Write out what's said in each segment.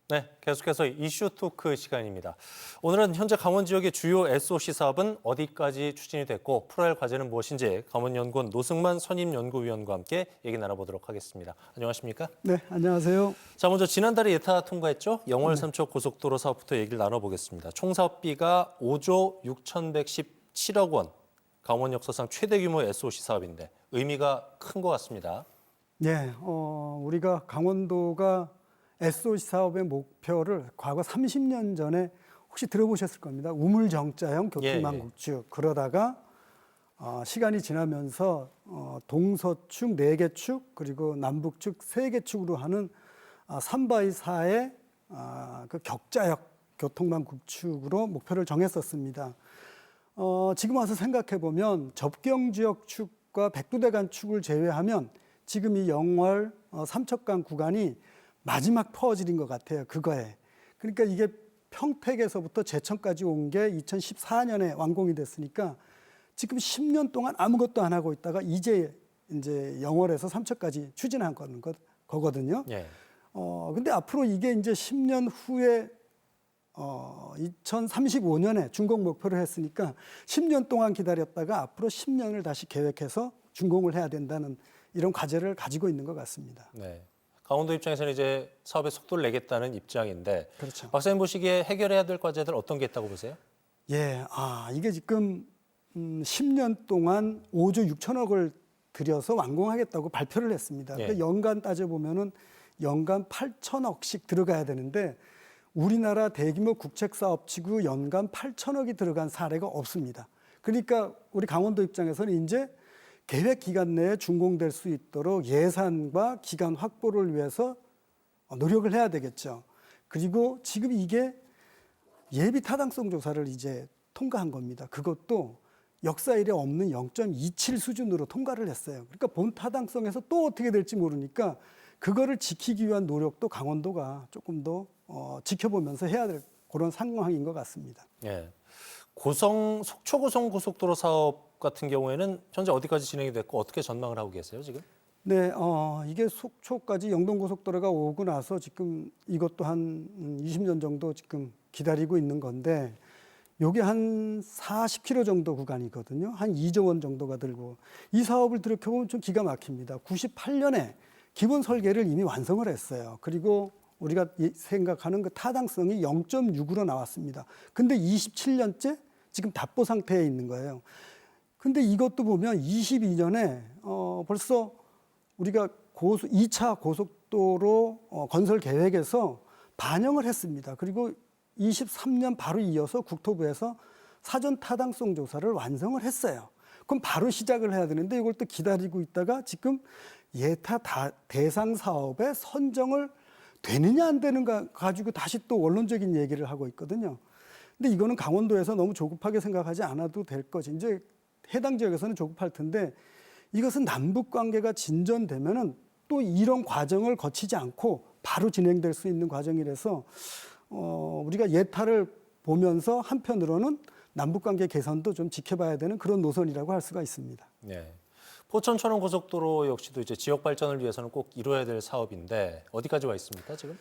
네, 계속해서 이슈 토크 시간입니다. 오늘은 현재 강원 지역의 주요 SOC 사업은 어디까지 추진이 됐고 풀어야 할 과제는 무엇인지 강원연구원 노승만 선임연구위원과 함께 얘기 나눠보도록 하겠습니다. 안녕하십니까? 네, 안녕하세요. 자, 먼저 지난달에 예타 통과했죠? 영월 삼척 고속도로 사업부터 얘기를 나눠보겠습니다. 총 사업비가 5조 6,117억 원, 강원 역사상 최대 규모 SOC 사업인데 의미가 큰 것 같습니다. 네, 우리가 강원도가 SOC 사업의 목표를 과거 30년 전에 혹시 들어보셨을 겁니다. 우물정자형 교통망 구축. 그러다가 시간이 지나면서 동서축 4개 축 그리고 남북축 3개 축으로 하는 3x4의 그 격자형 교통망 구축으로 목표를 정했었습니다. 지금 와서 생각해 보면 접경지역 축과 백두대간 축을 제외하면 지금 이 영월 삼척간 구간이 마지막 퍼즐인 것 같아요. 그거에. 그러니까 이게 평택에서부터 제천까지 온 게 2014년에 완공이 됐으니까 지금 10년 동안 아무것도 안 하고 있다가 이제 영월에서 삼척까지 추진한 거거든요. 예. 근데 앞으로 이게 이제 10년 후에 2035년에 준공 목표를 했으니까 10년 동안 기다렸다가 앞으로 10년을 다시 계획해서 준공을 해야 된다는 이런 과제를 가지고 있는 것 같습니다. 네. 강원도 입장에서는 이제 사업의 속도를 내겠다는 입장인데, 그렇죠. 박사님 보시기에 해결해야 될 과제들 어떤 게 있다고 보세요? 예, 이게 지금 10년 동안 5조 6천억을 들여서 완공하겠다고 발표를 했습니다. 예. 그러니까 연간 따져보면은 연간 8천억씩 들어가야 되는데 우리나라 대규모 국책사업치고 연간 8천억이 들어간 사례가 없습니다. 그러니까 우리 강원도 입장에서는 이제 계획 기간 내에 준공될 수 있도록 예산과 기간 확보를 위해서 노력을 해야 되겠죠. 그리고 지금 이게 예비 타당성 조사를 이제 통과한 겁니다. 그것도 역사 이래 없는 0.27 수준으로 통과를 했어요. 그러니까 본 타당성에서 또 어떻게 될지 모르니까 그거를 지키기 위한 노력도 강원도가 조금 더 지켜보면서 해야 될 그런 상황인 것 같습니다. 예. 속초 고성 고속도로 사업 같은 경우에는 현재 어디까지 진행이 됐고 어떻게 전망을 하고 계세요, 지금? 네, 이게 속초까지 영동고속도로가 오고 나서 지금 이것도 한 20년 정도 지금 기다리고 있는 건데 요게 한 40km 정도 구간이거든요. 한 2조 원 정도가 들고 이 사업을 들여다보면 좀 기가 막힙니다. 98년에 기본 설계를 이미 완성을 했어요. 그리고 우리가 생각하는 그 타당성이 0.6으로 나왔습니다. 근데 27년째 지금 답보 상태에 있는 거예요. 근데 이것도 보면 22년에 벌써 우리가 2차 고속도로 건설 계획에서 반영을 했습니다. 그리고 23년 바로 이어서 국토부에서 사전 타당성 조사를 완성을 했어요. 그럼 바로 시작을 해야 되는데 이걸 또 기다리고 있다가 지금 예타 대상 사업에 선정을 되느냐 안 되는가 가지고 다시 또 원론적인 얘기를 하고 있거든요. 근데 이거는 강원도에서 너무 조급하게 생각하지 않아도 될 것이 이제 해당 지역에서는 조급할 텐데 이것은 남북 관계가 진전되면은 또 이런 과정을 거치지 않고 바로 진행될 수 있는 과정이라서 우리가 예타를 보면서 한편으로는 남북 관계 개선도 좀 지켜봐야 되는 그런 노선이라고 할 수가 있습니다. 네. 포천 천안 고속도로 역시도 이제 지역 발전을 위해서는 꼭 이루어야 될 사업인데 어디까지 와 있습니까, 지금?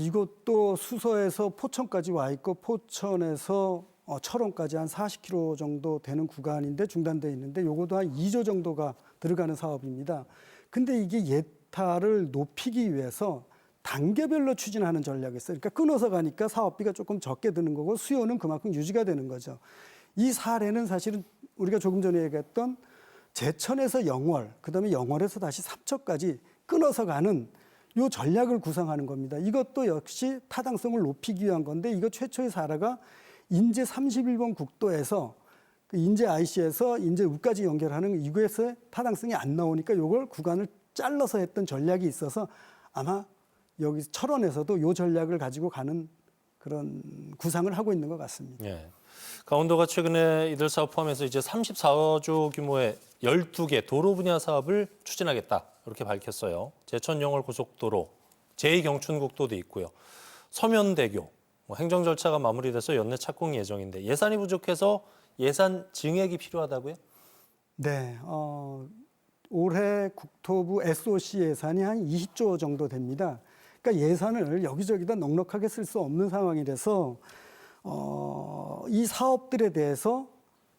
이것도 수서에서 포천까지 와 있고 포천에서 철원까지 한 40km 정도 되는 구간인데 중단돼 있는데 요것도 한 2조 정도가 들어가는 사업입니다. 근데 이게 예타를 높이기 위해서 단계별로 추진하는 전략이 있어요. 그러니까 끊어서 가니까 사업비가 조금 적게 드는 거고 수요는 그만큼 유지가 되는 거죠. 이 사례는 사실은 우리가 조금 전에 얘기했던 제천에서 영월, 그다음에 영월에서 다시 삼척까지 끊어서 가는 요 전략을 구상하는 겁니다. 이것도 역시 타당성을 높이기 위한 건데 이거 최초의 사례가 인제 31번 국도에서 그 인제 IC에서 인제 우까지 연결하는 이거에서 타당성이 안 나오니까 요걸 구간을 잘라서 했던 전략이 있어서 아마 여기 철원에서도 요 전략을 가지고 가는 그런 구상을 하고 있는 것 같습니다. 예. 강원도가 최근에 이들 사업 포함해서 이제 34조 규모의 12개 도로 분야 사업을 추진하겠다 이렇게 밝혔어요. 제천 영월 고속도로, 제2경춘국도도 있고요. 서면대교, 행정 절차가 마무리돼서 연내 착공 예정인데 예산이 부족해서 예산 증액이 필요하다고요? 네, 올해 국토부 SOC 예산이 한 20조 정도 됩니다. 그러니까 예산을 여기저기다 넉넉하게 쓸 수 없는 상황이라서 이 사업들에 대해서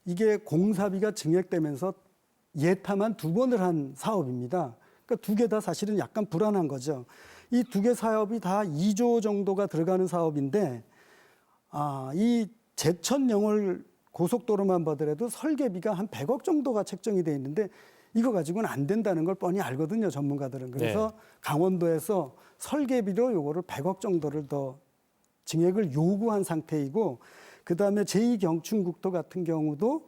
이게 공사비가 증액되면서 예타만 2번을 한 사업입니다. 그러니까 2개 다 사실은 약간 불안한 거죠. 이 2개 사업이 다 2조 정도가 들어가는 사업인데 이 제천 영월 고속도로만 보더라도 설계비가 한 100억 정도가 책정이 돼 있는데 이거 가지고는 안 된다는 걸 뻔히 알거든요, 전문가들은. 그래서 강원도에서 설계비로 요거를 100억 정도를 더 증액을 요구한 상태이고, 그다음에 제2경춘국도 같은 경우도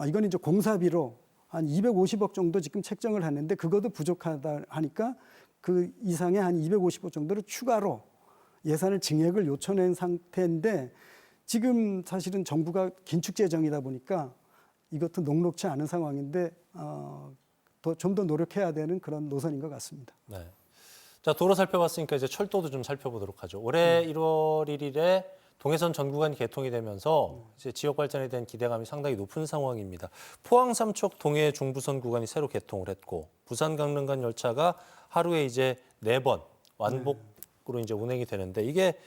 이건 이제 공사비로 한 250억 정도 지금 책정을 하는데 그것도 부족하다 하니까 그 이상의 한 250억 정도를 추가로 예산을 증액을 요청한 상태인데, 지금 사실은 정부가 긴축 재정이다 보니까 이것도 녹록치 않은 상황인데 좀 더 노력해야 되는 그런 노선인 것 같습니다. 네. 자, 도로 살펴봤으니까 이제 철도도 좀 살펴보도록 하죠. 올해 1월 1일에 동해선 전 구간이 개통이 되면서 이제 지역 발전에 대한 기대감이 상당히 높은 상황입니다. 포항 삼척 동해 중부선 구간이 새로 개통을 했고, 부산 강릉 간 열차가 하루에 이제 4번 완복으로 이제 운행이 되는데, 이게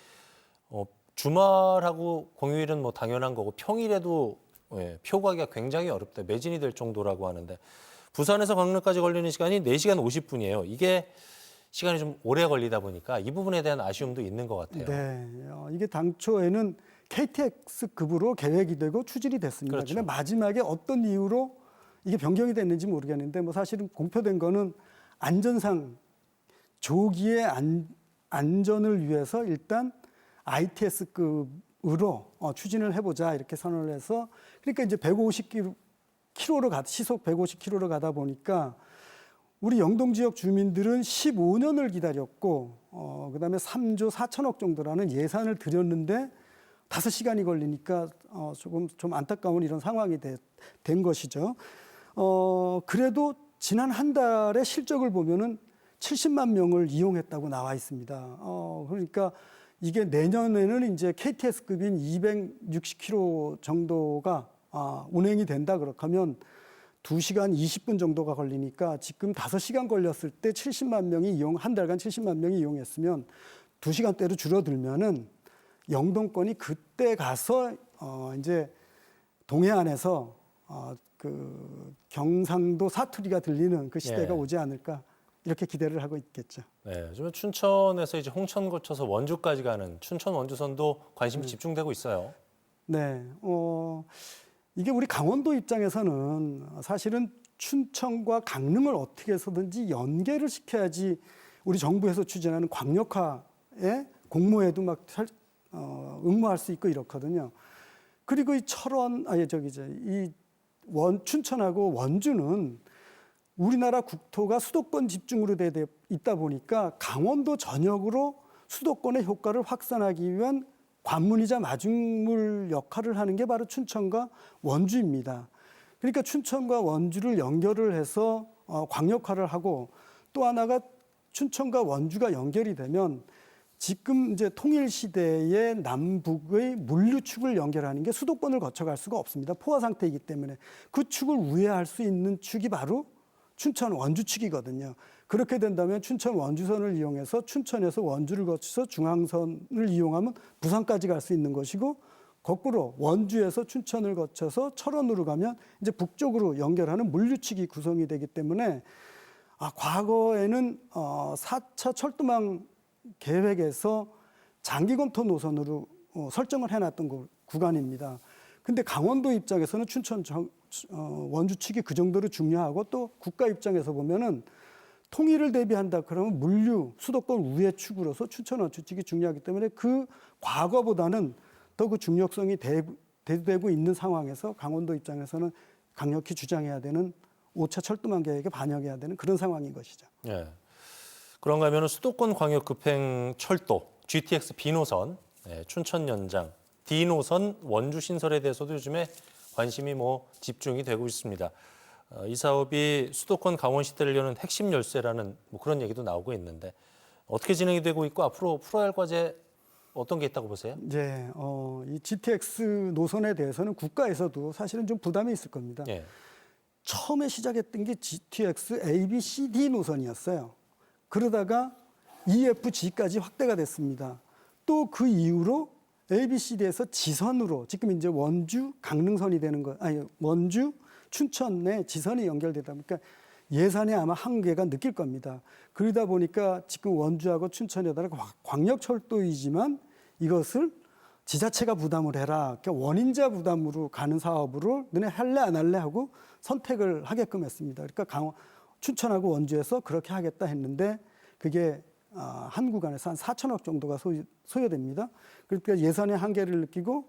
주말하고 공휴일은 뭐 당연한 거고 평일에도 표 구하기가 굉장히 어렵다. 매진이 될 정도라고 하는데, 부산에서 강릉까지 걸리는 시간이 4시간 50분이에요. 이게 시간이 좀 오래 걸리다 보니까 이 부분에 대한 아쉬움도 있는 것 같아요. 네, 이게 당초에는 KTX급으로 계획이 되고 추진이 됐습니다. 그렇죠. 근데 마지막에 어떤 이유로 이게 변경이 됐는지 모르겠는데 뭐 사실은 공표된 거는 안전상 조기의 안전을 위해서 일단 ITS급으로 추진을 해보자 이렇게 선언을 해서, 그러니까 이제 150km로 시속 150km로 가다 보니까 우리 영동 지역 주민들은 15년을 기다렸고, 그다음에 3조 4천억 정도라는 예산을 들였는데 5시간이 걸리니까 좀 안타까운 이런 상황이 된 것이죠. 그래도 지난 한 달의 실적을 보면은 70만 명을 이용했다고 나와 있습니다. 그러니까 이게 내년에는 이제 KTX급인 260km 정도가 운행이 된다 그렇게 하면 2시간 20분 정도가 걸리니까 지금 5시간 걸렸을 때 70만 명이 한 달간 70만 명이 이용했으면 2시간대로 줄어들면은 영동권이 그때 가서 이제 동해안에서 그 경상도 사투리가 들리는 그 시대가 오지 않을까 이렇게 기대를 하고 있겠죠. 네, 요즘 춘천에서 이제 홍천 거쳐서 원주까지 가는 춘천 원주선도 관심이 집중되고 있어요. 네, 이게 우리 강원도 입장에서는 사실은 춘천과 강릉을 어떻게 해서든지 연계를 시켜야지 우리 정부에서 추진하는 광역화의 공모에도 막 응모할 수 있고 이렇거든요. 그리고 이 춘천하고 원주는 우리나라 국토가 수도권 집중으로 돼 있다 보니까 강원도 전역으로 수도권의 효과를 확산하기 위한 관문이자 마중물 역할을 하는 게 바로 춘천과 원주입니다. 그러니까 춘천과 원주를 연결을 해서 광역화를 하고, 또 하나가 춘천과 원주가 연결이 되면 지금 이제 통일 시대의 남북의 물류축을 연결하는 게 수도권을 거쳐갈 수가 없습니다. 포화 상태이기 때문에 그 축을 우회할 수 있는 축이 바로 춘천 원주축이거든요. 그렇게 된다면 춘천 원주선을 이용해서 춘천에서 원주를 거쳐서 중앙선을 이용하면 부산까지 갈 수 있는 것이고, 거꾸로 원주에서 춘천을 거쳐서 철원으로 가면 이제 북쪽으로 연결하는 물류축이 구성이 되기 때문에 과거에는 4차 철도망 계획에서 장기 검토 노선으로 설정을 해놨던 구간입니다. 근데 강원도 입장에서는 춘천 원주 측이 그 정도로 중요하고, 또 국가 입장에서 보면은 통일을 대비한다 그러면 물류 수도권 우회 축으로서 춘천 원주 측이 중요하기 때문에 그 과거보다는 더 그 중요성이 대두되고 있는 상황에서 강원도 입장에서는 강력히 주장해야 되는 5차 철도망 계획에 반영해야 되는 그런 상황인 것이죠. 예. 그런가 하면 수도권 광역 급행 철도 GTX B노선, 춘천 연장, D노선 원주 신설에 대해서도 요즘에 관심이 집중이 되고 있습니다. 이 사업이 수도권 강원 시대를 여는 핵심 열쇠라는 그런 얘기도 나오고 있는데, 어떻게 진행이 되고 있고 앞으로 풀어야 할 과제 어떤 게 있다고 보세요? 네, 이 GTX 노선에 대해서는 국가에서도 사실은 좀 부담이 있을 겁니다. 예. 처음에 시작했던 게 GTX A, B, C, D 노선이었어요. 그러다가 EFG까지 확대가 됐습니다. 또 그 이후로 ABCD에서 지선으로 지금 이제 원주 강릉선이 되는 거 아니 원주 춘천에 지선이 연결되다 보니까 예산에 아마 한계가 느낄 겁니다. 그러다 보니까 지금 원주하고 춘천에다가 광역철도이지만 이것을 지자체가 부담을 해라. 그러니까 원인자 부담으로 가는 사업으로 너네 할래 안 할래 하고 선택을 하게끔 했습니다. 그러니까 춘천하고 원주에서 그렇게 하겠다 했는데 그게 한 구간에서 한 4천억 정도가 소요됩니다. 그러니까 예산의 한계를 느끼고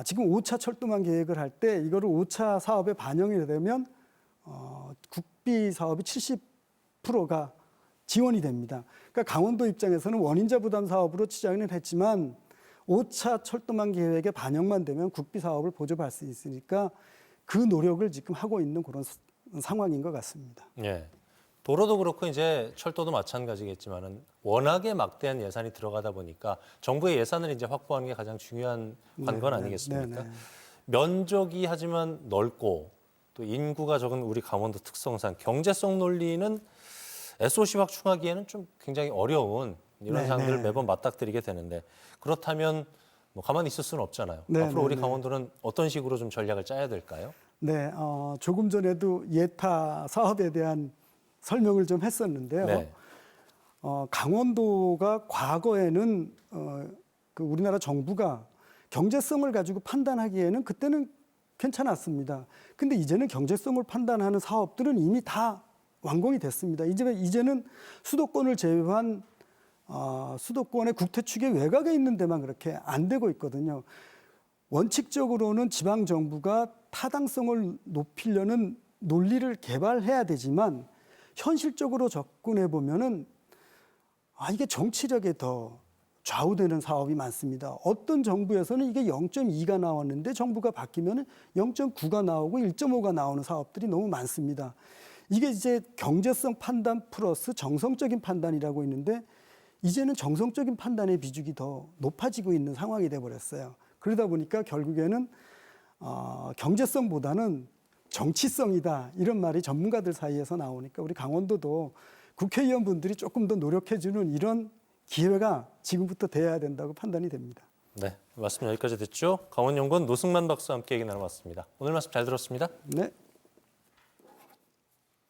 지금 5차 철도망 계획을 할 때 이거를 5차 사업에 반영이 되면 국비 사업이 70%가 지원이 됩니다. 그러니까 강원도 입장에서는 원인자 부담 사업으로 치자는 했지만 5차 철도망 계획에 반영만 되면 국비 사업을 보조받을 수 있으니까 그 노력을 지금 하고 있는 그런 상황인 것 같습니다. 예. 도로도 그렇고 이제 철도도 마찬가지겠지만은 워낙에 막대한 예산이 들어가다 보니까 정부의 예산을 이제 확보하는 게 가장 중요한 관건 아니겠습니까? 면적이 하지만 넓고 또 인구가 적은 우리 강원도 특성상 경제성 논리는 SOC 확충하기에는 좀 굉장히 어려운 이런 사항들을 매번 맞닥뜨리게 되는데 그렇다면 뭐 가만히 있을 수는 없잖아요. 앞으로 우리 강원도는 어떤 식으로 좀 전략을 짜야 될까요? 네, 조금 전에도 예타 사업에 대한 설명을 좀 했었는데요. 네. 강원도가 과거에는 그 우리나라 정부가 경제성을 가지고 판단하기에는 그때는 괜찮았습니다. 근데 이제는 경제성을 판단하는 사업들은 이미 다 완공이 됐습니다. 이제는 수도권을 제외한 수도권의 국토축의 외곽에 있는 데만 그렇게 안 되고 있거든요. 원칙적으로는 지방 정부가 타당성을 높이려는 논리를 개발해야 되지만 현실적으로 접근해 보면은 이게 정치력에 더 좌우되는 사업이 많습니다. 어떤 정부에서는 이게 0.2가 나왔는데 정부가 바뀌면은 0.9가 나오고 1.5가 나오는 사업들이 너무 많습니다. 이게 이제 경제성 판단 플러스 정성적인 판단이라고 있는데 이제는 정성적인 판단의 비중이 더 높아지고 있는 상황이 돼 버렸어요. 그러다 보니까 결국에는 경제성보다는 정치성이다 이런 말이 전문가들 사이에서 나오니까 우리 강원도도 국회의원분들이 조금 더 노력해주는 이런 기회가 지금부터 돼야 된다고 판단이 됩니다. 네, 말씀 여기까지 듣죠. 강원연구원 노승만 박사와 함께 얘기 나눠봤습니다. 오늘 말씀 잘 들었습니다. 네.